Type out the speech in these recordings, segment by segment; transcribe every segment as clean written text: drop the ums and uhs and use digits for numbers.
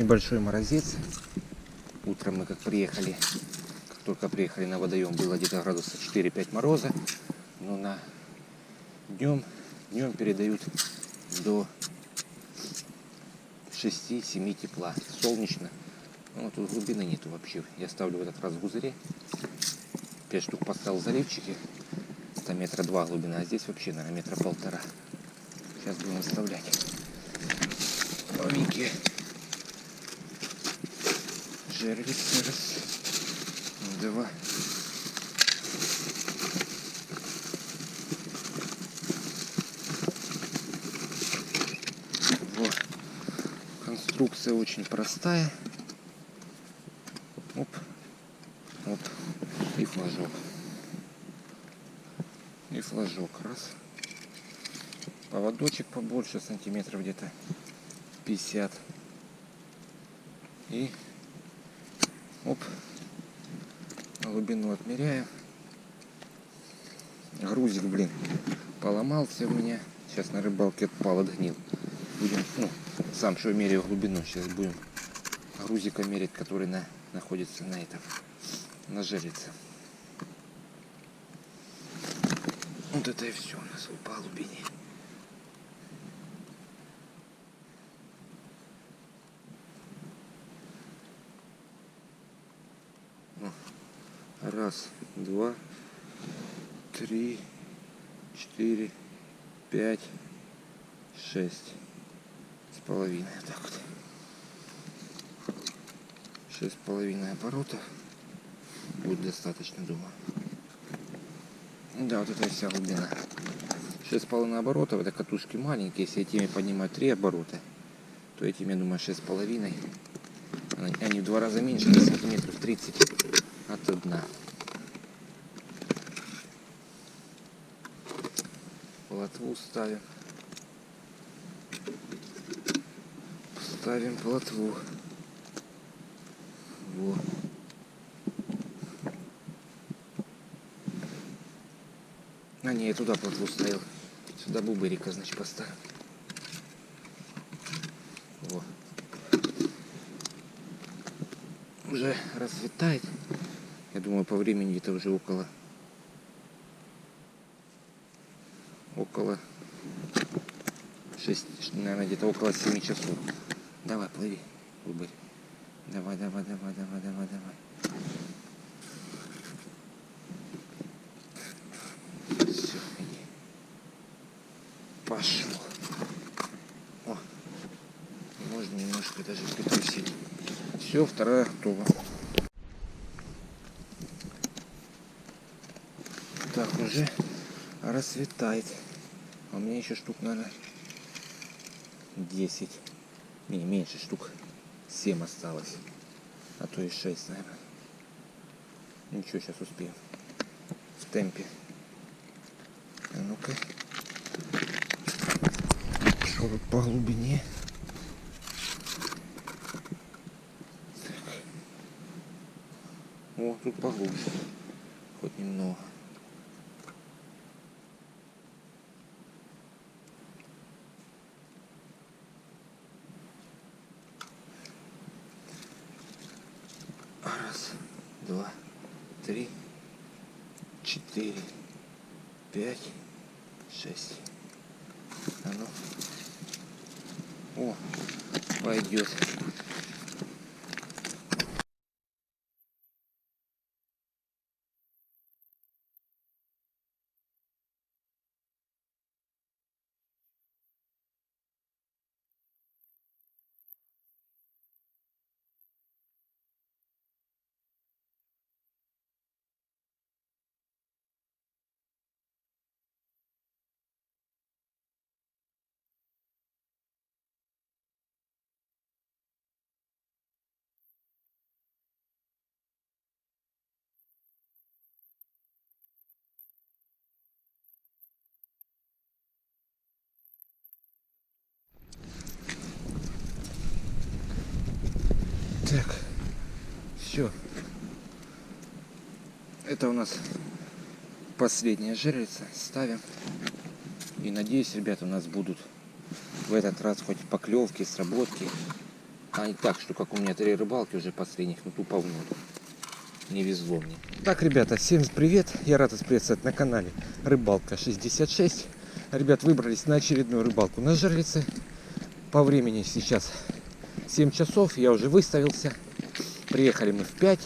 небольшой морозец. Утром мы как только приехали на водоем, было где-то градусов 4-5 мороза. Но на днем передают до 6-7 тепла. Солнечно. Ну, тут глубины нету вообще. Я ставлю в этот раз в гузыре. 5 штук поставил заливчики. Это метра 2 глубина, а здесь вообще, наверное, метра 1,5. Сейчас будем выставлять. Новенькие. Жерлицы. Раз. 2. Вот. Конструкция очень простая. Оп. Оп. И флажок. И флажок. Раз. Поводочек побольше, сантиметров где-то 50. И оп. Глубину отмеряем. Грузик, блин, поломался у меня. Сейчас на рыбалке отпал, отгнил. Будем, сам что меряю глубину. Сейчас будем грузика мерить, который находится на жерлице. Вот это и все у нас по глубине. Раз, 2, 3, 4, 5, 6,5. Так вот. 6,5 оборотов будет достаточно, думаю. Да, вот это вся глубина. 6,5 оборотов, это катушки маленькие. Если этими поднимать 3 оборота, то этими, я думаю, 6,5. Они в 2 раза меньше, сантиметров 30 от дна. Плотву ставим. Ставим плотву. Вот. А не, я туда плотву ставил. Сюда бубырика, значит, поставим. Вот. Уже расцветает. Я думаю, по времени где-то уже около 6, наверное, где-то около 7 часов. Давай, плыви, бубырь. Давай. Все, иди. Пошел. О, можно немножко даже притрусить. Все, вторая готова. Так, уже расцветает. А у меня еще штук, наверное, 10. Не, меньше штук. 7 осталось. А то и 6, наверное. Ничего, сейчас успеем. В темпе. А ну-ка. Что тут по глубине? Так. О, тут поглубже. Хоть немного. Раз, 2, 3, 4, 5, 6. А ну. О, пойдет. Так, все. Это у нас последняя жерлица. Ставим. И надеюсь, ребята, у нас будут в этот раз хоть поклевки, сработки. А не так, что как у меня 3 рыбалки уже последних, ну тупо в ноль. Не везло мне. Так, ребята, всем привет. Я рад вас приветствовать на канале Рыбалка 66. Ребят, выбрались на очередную рыбалку на жерлице. По времени сейчас 7 часов. Я уже выставился. Приехали мы в 5.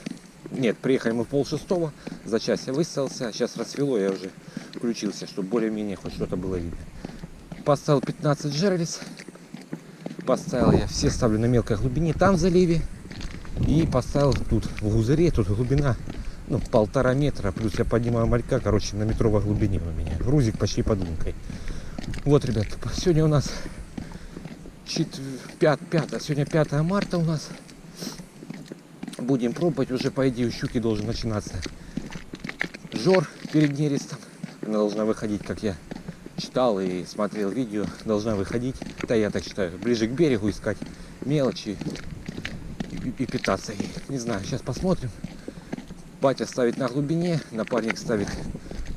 Нет, приехали мы в 5:30. За час я выставился. Сейчас рассвело, я уже включился, чтобы более-менее хоть что-то было видно. Поставил 15 жерлиц. Поставил я, все ставлю на мелкой глубине, там в заливе. И поставил тут в гузыре, тут глубина, ну, 1,5 метра. Плюс я поднимаю малька, короче, на метровой глубине у меня. Грузик почти под лункой. Вот, ребят, сегодня у нас сегодня 5 марта у нас. Будем пробовать, уже по идее у щуки должен начинаться жор перед нерестом. Она должна выходить, как я читал и смотрел видео, должна выходить, да я так считаю, ближе к берегу, искать мелочи и питаться ей. Не знаю, сейчас посмотрим. Батя ставит на глубине, напарник ставит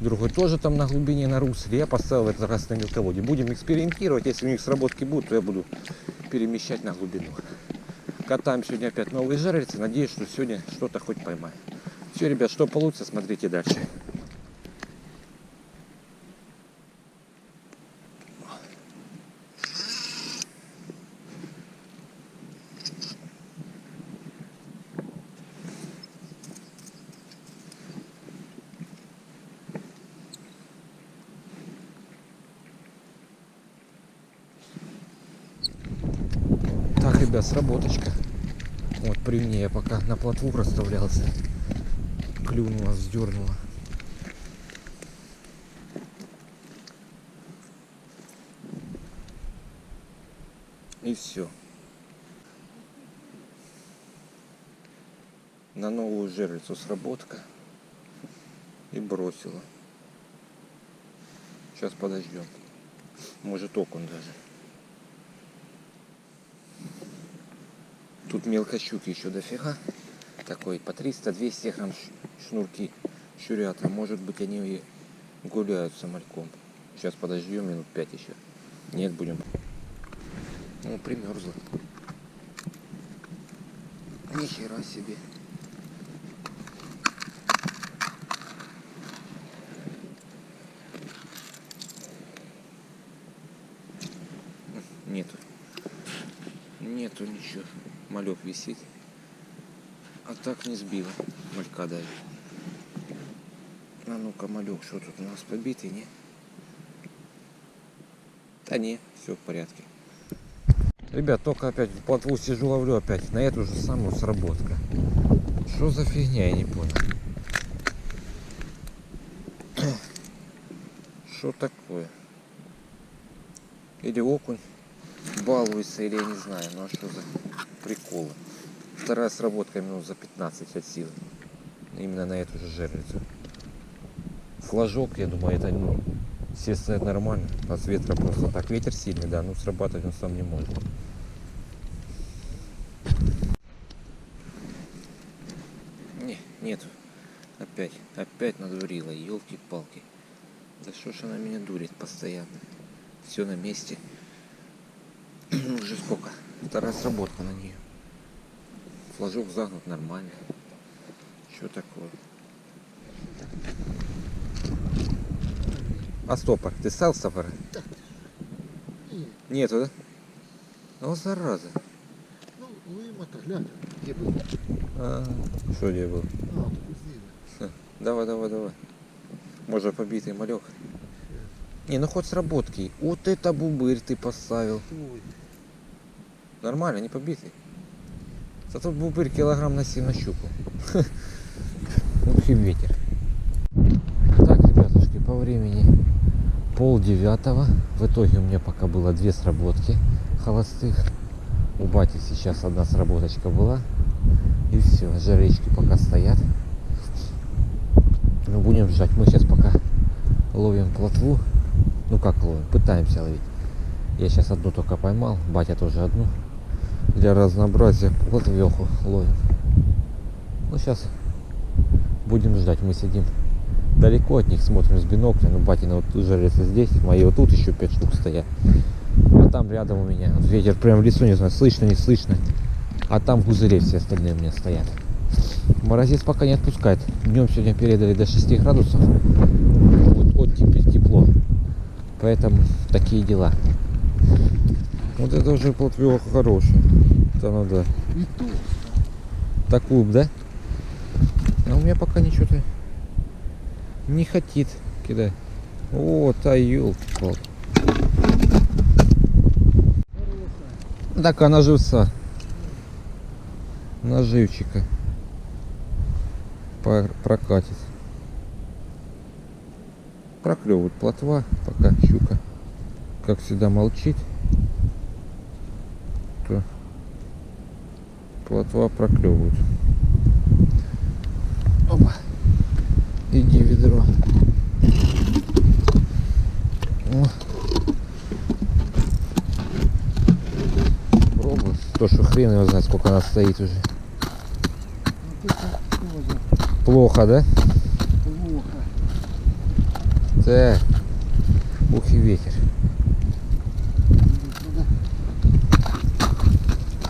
другой тоже там на глубине, на русле. Я поставил в этот раз на мелководье. Будем экспериментировать, если у них сработки будут, то я буду перемещать на глубину. Катаем сегодня опять новые жерлицы, надеюсь, что сегодня что-то хоть поймаю. Все, ребят, что получится, смотрите дальше. Так, ребят, сработочка. Вот при мне я пока на плотву расставлялся. Клюнула, вздернула. И все. На новую жерлицу сработка. И бросила. Сейчас подождем. Может, окунь даже. Тут мелкой щуки еще дофига. Такой по 300-200 грамм шнурки щурята. Может быть, они и гуляют с мальком. Сейчас подождем минут 5 еще. Нет, будем. Ну, примерзла. Нихера себе. Нету ничего. Малек висит. А так не сбила. Малька даже. А ну-ка, малек, что тут у нас побитый, не? Да не, все в порядке. Ребят, только опять в плотву сижу, ловлю опять. На эту же самую сработка. Что за фигня, я не понял. Что такое? Или окунь балуется, или я не знаю. Ну а что за приколы? Вторая сработка минут за 15 от силы. Именно на эту же жерлицу. Флажок, я думаю, это, ну, естественно, это нормально. От ветра просто так. Ветер сильный, да, но срабатывать он сам не может. Нету. Опять надурила, елки-палки. Да что ж она меня дурит постоянно. Все на месте. Уже сколько? Вторая сработка на нее. Флажок загнут нормально. Что такое? А стопор? Ты ставил стопора? Нету, да? Ну, зараза. Ну, вымота, глянь, где был. Что где был? Кузина. Давай. Может, побитый малек? Не, ну хоть сработки. Вот это бубырь ты поставил. Твой. Нормально, не побитый. Зато бубырь килограмм на 7 на щуку. Общий ветер. Так, ребятушки, по времени 8:30. В итоге у меня пока было 2 сработки холостых. У бати сейчас одна сработочка была. И все, жерлички пока стоят. Ну, будем ждать. Мы сейчас пока ловим плотву. Ну как ловим? Пытаемся ловить. Я сейчас одну только поймал. Батя тоже одну. Для разнообразия плотвеху ловим. Ну сейчас будем ждать. Мы сидим далеко от них, смотрим с бинокля. Ну, батина вот жерлица здесь. Мои вот тут еще 5 штук стоят. А там рядом у меня вот ветер прям в лицо, не знаю, слышно, не слышно. А там гузыри все остальные у меня стоят. Морозец пока не отпускает. Днем сегодня передали до 6 градусов. Вот оттепель, тепло. Поэтому такие дела. Вот это уже плотвёха хорошая. Это надо. И то. Такую, да? А у меня пока ничего-то не хотит кидать. Вот, а ёлки-палки. Так она живца. Наживчика. Прокатит. Проклевывает плотва, пока щука, как всегда, молчит. То плотва проклевывает. Опа. Иди в ведро. О. Пробуй. То, что хрен его знает, сколько она стоит уже. Вот это тоже Плохо, да? плохо. Так. Ух и ветер.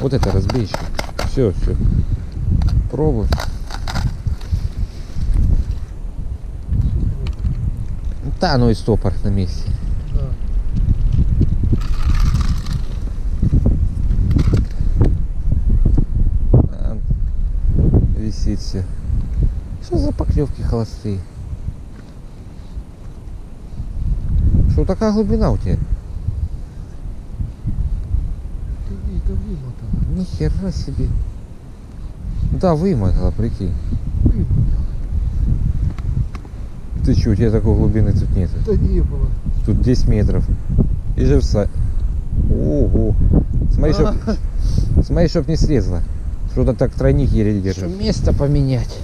Вот это разбей еще. Все, все. Пробуй. Да, ну и стопор на месте. Да. А, висит все. Что за поклевки холостые? Что такая глубина у тебя? Ты это вымотала. Ни хера себе. Да, вымотала, прикинь. Вымотала. Ты что, у тебя такой глубины тут нет? Да не было. Тут 10 метров. И живца. Ого. Смотри, чтоб не слезла. Что-то так тройник еле держит. Место поменять.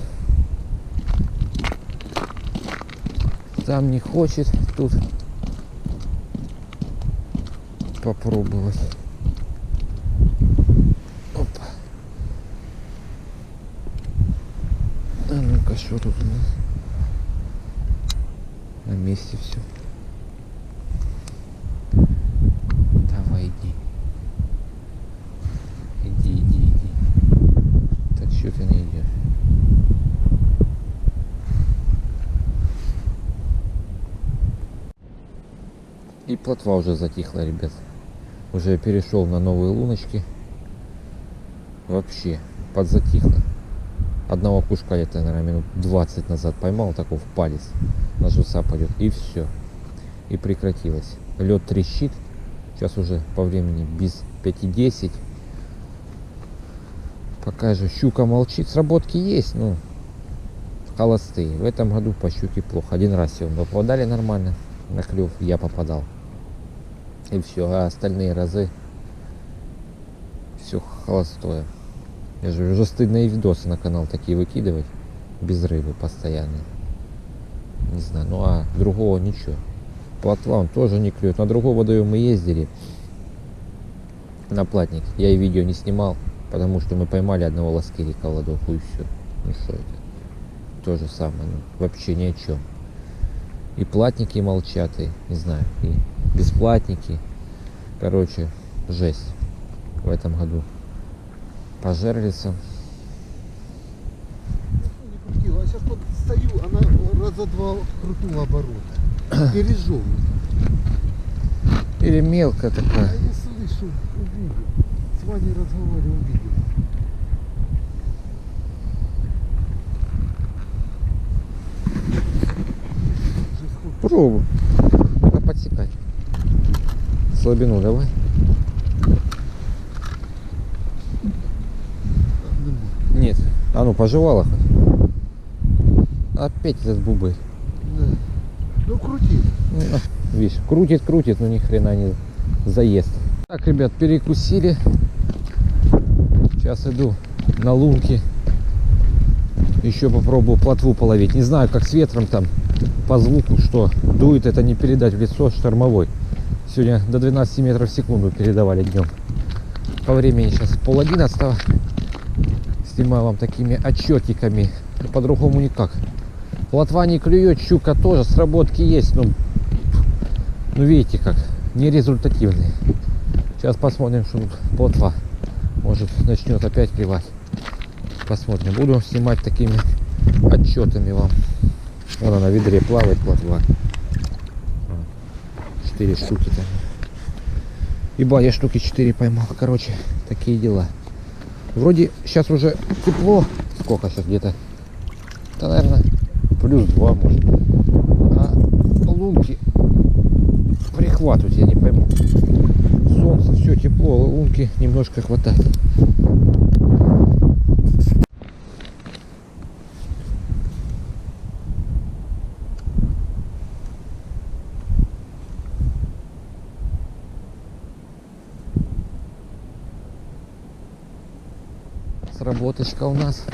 Там не хочет, тут попробовать. Опа. А ну-ка, что тут у нас? На месте все. Давай, иди. Иди. Так что ты не идешь? И плотва уже затихла, ребят. Уже перешел на новые луночки. Вообще подзатихло. Одного кушка я, наверное, минут 20 назад поймал, такой в палец. На живца пойдет. И все. И прекратилось. Лед трещит. Сейчас уже по времени без 5:10. Пока же щука молчит. Сработки есть, ну холостые. В этом году по щуке плохо. Один раз сегодня попадали нормально. На клев я попадал. И все. А остальные разы все холостое. Я же уже стыдно и видосы на канал такие выкидывать. Без рыбы постоянно. Не знаю. Ну а другого ничего. Плотва он тоже не клюет. На другой водоем мы ездили. На платник. Я и видео не снимал. Потому что мы поймали одного ласкирика в ладоху и все. Ну что это? То же самое. Ну, вообще ни о чем. И платники молчат, и не знаю, и бесплатники. Короче, жесть в этом году. По жерлицам. Не крутила. А сейчас вот стою, она раза два крутнула оборота. Пережевывает. Или мелкая А такая. я слышу, увидел. С Ваней разговаривал, увидел. Пробуй. Надо подсекать. Слабину давай. Нет. А ну пожевала хоть. Опять этот бубы. Да. Ну крутит. Ну, видишь, крутит, но ни хрена не заест. Так, ребят, перекусили. Сейчас иду на лунки. Еще попробую плотву половить. Не знаю, как с ветром там по звуку, что дует, это не передать в лицо, штормовой. Сегодня до 12 метров в секунду передавали днем. По времени сейчас 10:30. Снимаю вам такими отчетиками. По-другому никак. Плотва не клюет, щука тоже, сработки есть, но ну видите как, нерезультативные. Сейчас посмотрим, что тут плотва Может начнет опять клевать. Посмотрим. Буду снимать такими отчетами вам. Вон она на ведре плавает плотва. 4 штуки там. Ибо я штуки 4 поймал. Короче, такие дела. Вроде сейчас уже тепло. Сколько сейчас где-то? Да, наверное, +2 может. А лунки прихватывать я не пойму. Солнце, все тепло, а лунки немножко хватает. Сработочка у нас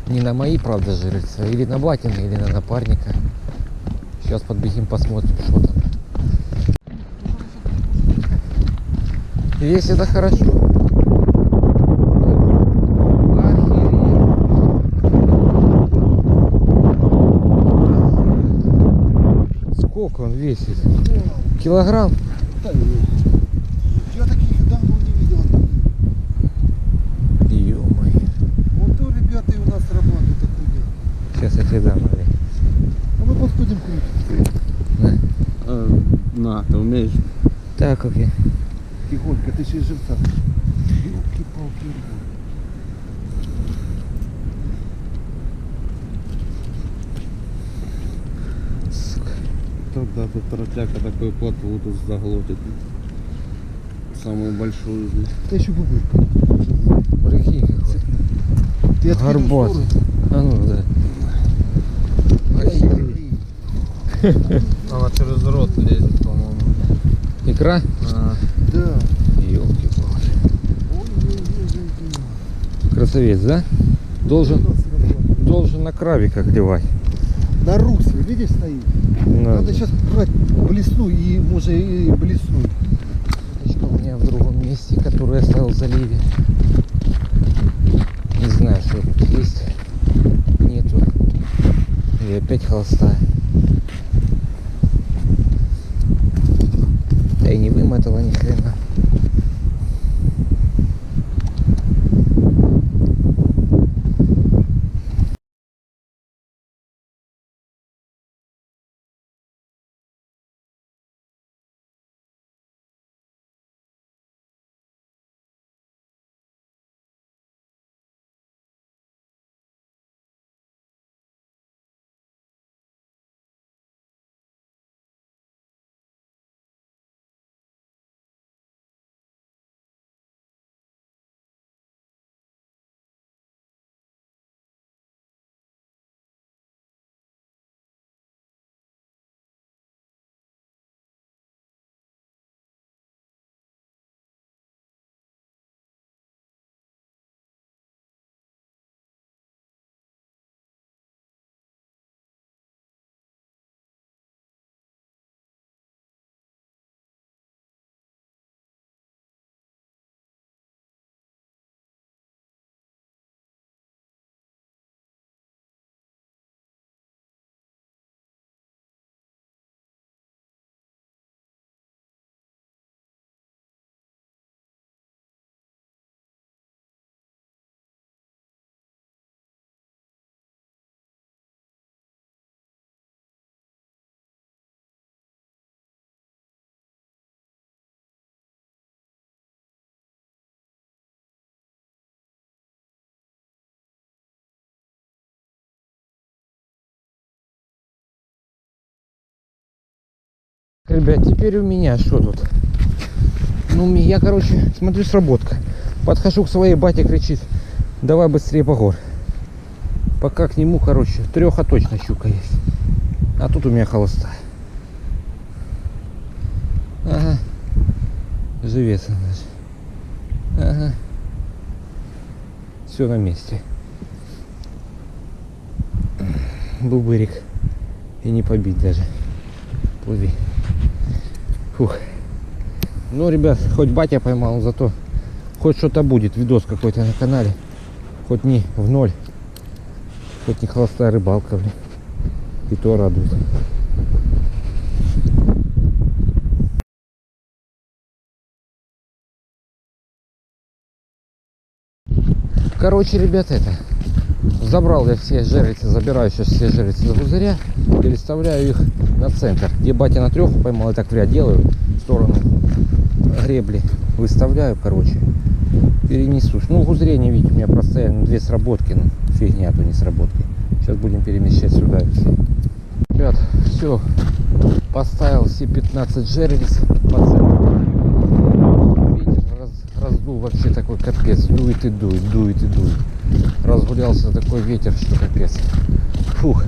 не на мои, правда, жирится, или на батина, или на напарника. Сейчас подбегим, посмотрим, что там. Весь это хорошо. Охереть. Сколько он весит? Килограмм? Я таких давно не видел. Ё-моё. Вот то ребята и у нас работают такую. Сейчас я тебе дам, Андрей. А мы подходим к рыбке. На, ты умеешь? Так, окей. Тихонько, ты еще живца. Ёлки-палки. Тогда тут тротяка такую плотву тут заглотит. Самую большую здесь. Да еще бубырка. Прикинь, какой. Ты откинул Горбат. шнур. А ну да. Ой-ой-ой. Она через рот лезет, по-моему. Икра? Да. Ёлки-палки. Ой-ой-ой. Красавец, да? Должен на крабиках клевать. На русле, видишь, стоит. Надо сейчас брать блесну и может и блеснуть. Удочка у меня в другом месте, которую я оставил в заливе. Не знаю, что тут есть. Нету. И опять холостая. Да и не вымотала ни хрена. Ребят, теперь у меня что тут? Ну, я, короче, смотрю, сработка. Подхожу к своей, батя кричит: давай быстрее по гор. Пока к нему, короче, 3 точно щука есть. А тут у меня холостая. Ага. Живец он даже. Ага. Все на месте. Бубырик. И не побить даже. Плыви. Фух. Ну, ребят, хоть батя поймал, зато хоть что-то будет, видос какой-то на канале. Хоть не в ноль. Хоть не холостая рыбалка, блин. И то радует. Короче, ребята, забрал я все жерлицы, забираю сейчас все жерлицы с гузыря, переставляю их на центр, где батя на 3 поймал, я так в ряд делаю, в сторону гребли выставляю, короче, перенесу. Ну, в гузыре не видите, у меня постоянно 2 сработки, ну, фигня, то не сработки. Сейчас будем перемещать сюда все. Ребят, все, поставил все 15 жерлиц по центру. Ветер раздул вообще такой капец, дует и дует, дует и дует. Разгулялся такой ветер, что капец. Фух,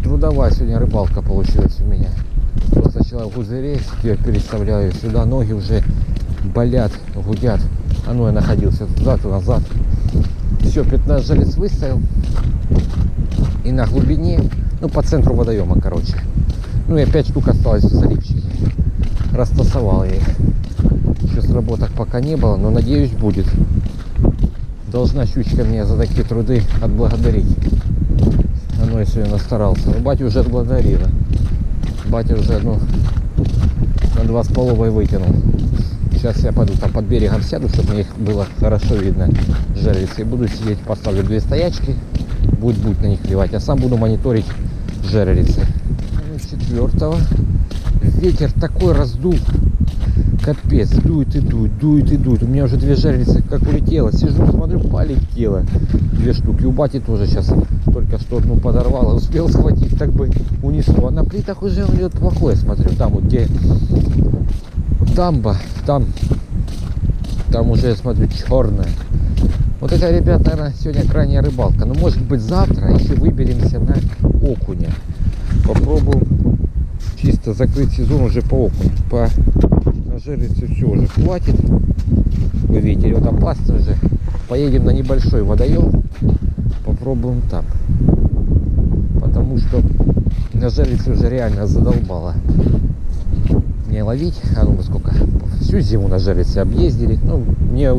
трудовая сегодня рыбалка получилась у меня. Просто сначала в гузыре, я переставляю сюда, ноги уже болят, гудят. А ну я находился туда, то назад. Все, 15 жерлиц выставил. И на глубине, ну по центру водоема, короче. Ну и 5 штук осталось в заливчике. Растасовал я их. Еще сработок пока не было, но надеюсь будет. Должна щучка меня за такие труды отблагодарить. А ну я сегодня настарался. Но батя уже отблагодарила. Батя уже одну на 2,5 вытянул. Сейчас я пойду там под берегом сяду, чтобы мне их было хорошо видно. Жерлицы. И буду сидеть, поставлю 2 стоячки. Будет на них клевать. А сам буду мониторить жерлицы. 4-го. Ветер такой раздул. Капец, дует и дует, дует и дует. У меня уже 2 жерлицы как улетело. Сижу, смотрю, полетело. 2 штуки. У бати тоже сейчас только что одну подорвало. Успел схватить, так бы унесло. А на плитах уже он идет плохой, смотрю. Там вот где дамба, там уже, я смотрю, черная. Вот это, ребят, наверное, сегодня крайняя рыбалка. Но может быть завтра еще выберемся на окуня. Попробуем чисто закрыть сезон уже по окуню. По жерлице все уже хватит. Вы видите, вот опасно уже. Поедем на небольшой водоем. Попробуем там. Потому что на жерлице уже реально задолбало не ловить. А ну мы сколько? Всю зиму на жерлице объездили. Ну, мне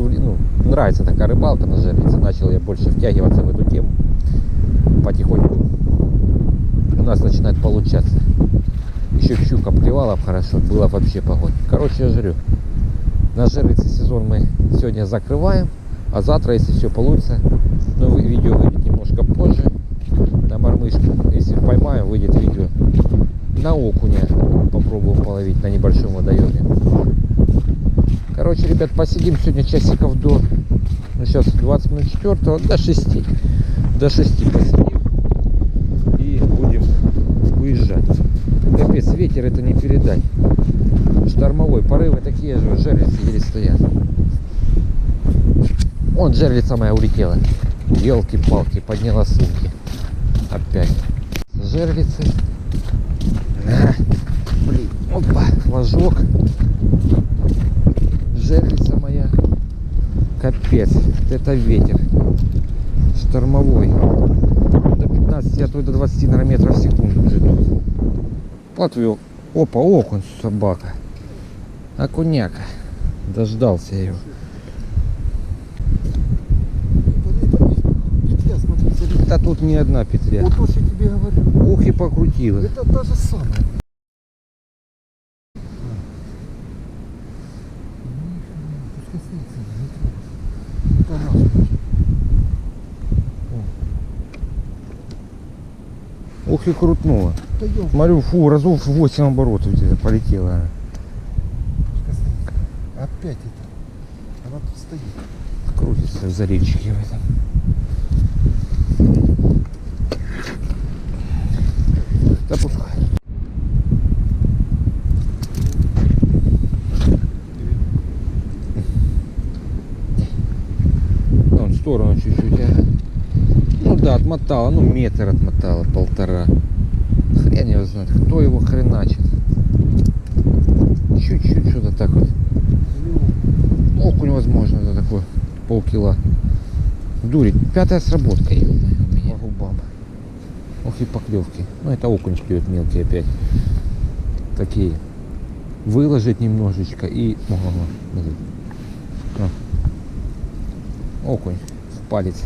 нравится такая рыбалка на жерлице. Начал я больше втягиваться в эту тему. Потихоньку у нас начинает получаться. Еще щука клевала хорошо, было вообще погода. Короче, я жрю. На жерлице сезон мы сегодня закрываем. А завтра, если все получится, ну, видео выйдет немножко позже. На мормышку. Если поймаем, выйдет видео на окуня. Попробуем половить на небольшом водоеме. Короче, ребят, посидим сегодня часиков до... Ну, сейчас 20 минут 4 до 6. До 6 посидим. И будем уезжать. Капец, ветер это не передать. Штормовой, порывы такие же, жерлицы еле стоят. Вон жерлица моя улетела. Елки-палки, подняла сумки. Опять. Жерлицы. Блин, опа, флажок. Жерлица моя. Капец, это ветер. Штормовой. До 15, а то и до 20 метров в секунду уже тут. Плотвел. Опа, окунь, собака. Окуняка. Дождался я его. Петля, смотри, залетела. Да тут не одна петля. Вот то, что я тебе говорю. Ух и покрутила. Это та же самая. Ух и крутнула. Да ё, Смотрю, фу, разов 8 оборотов где-то полетела. опять это. Она тут стоит. Крутится в заливчике в этом. Да пускай. Вон в сторону чуть-чуть. Ну да, отмотала, ну метр отмотала, 1,5. Хрен его знает, кто его хреначит. Чуть-чуть что-то так вот. Окунь, возможно, это такой полкила. Дурит. 5-я сработка ё-моё, у меня по губам. Ох и поклевки. Ну это окунь клюет мелкий опять. Такие. Выложить немножечко и... Окунь в палец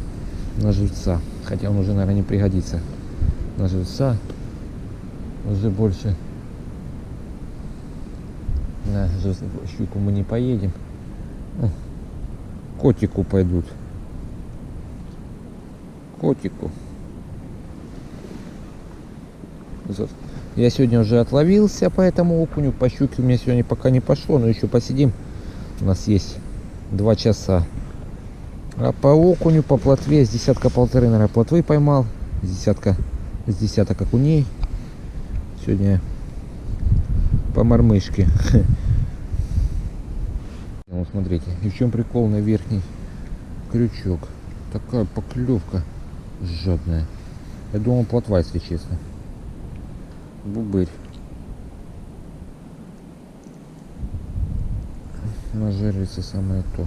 на живца. Хотя он уже, наверное, не пригодится. На живца уже больше на щуку мы не поедем. Котику пойдут. котику. Я сегодня уже отловился по этому окуню. По щуке у меня сегодня пока не пошло, но еще посидим. У нас есть 2 часа. А по окуню, по плотве с десятка-полторы, наверное, плотвы поймал. С десяток окуней. Сегодня по мормышке. Вот смотрите, и в чем прикол на верхний крючок. Такая поклевка жадная. Я думал, плотва, если честно. Бубырь. На жерлице самое то.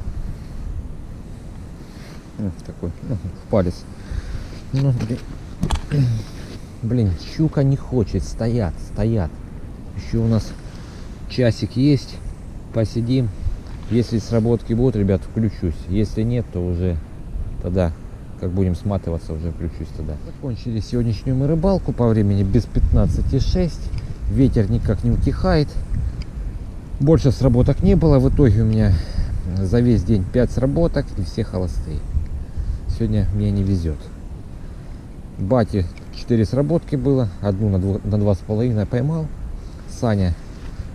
Такой, в палец. Ну, блин, щука не хочет, стоят. Еще у нас часик есть, посидим. Если сработки будут, ребят, включусь. Если нет, то уже тогда, как будем сматываться, уже включусь тогда. Закончили сегодняшнюю мы рыбалку по времени без 15,6. Ветер никак не утихает. Больше сработок не было. В итоге у меня за весь день 5 сработок и все холостые. Сегодня мне не везет. Бате 4 сработки было. Одну на 2,5 поймал. Саня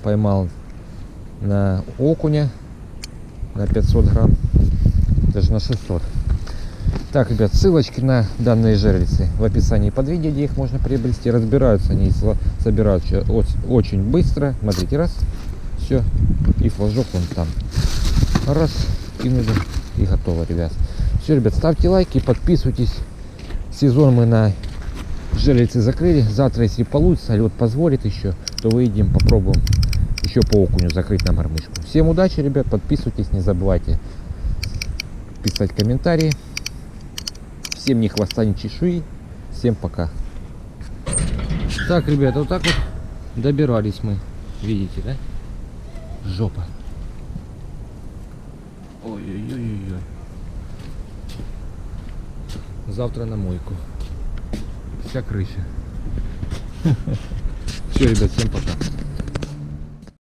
поймал на окуня на 500 грамм. Даже на 600. Так, ребят, ссылочки на данные жерлицы в описании под видео, где их можно приобрести. Разбираются они, собираются очень быстро. Смотрите, раз, все, и флажок вон там. Раз, кинули, и готово, ребят. Все, ребят, ставьте лайки, подписывайтесь. Сезон мы на жерлице закрыли. Завтра, если получится, лед позволит еще, то выйдем, попробуем еще по окуню закрыть на мормышку. Всем удачи, ребят, подписывайтесь, не забывайте писать комментарии. Всем ни хвоста, ни чешуи. Всем пока. Так, ребята, вот так вот добирались мы. Видите, да? Жопа. Ой-ой-ой-ой. Завтра на мойку. Вся крыша. Все, ребят, всем пока.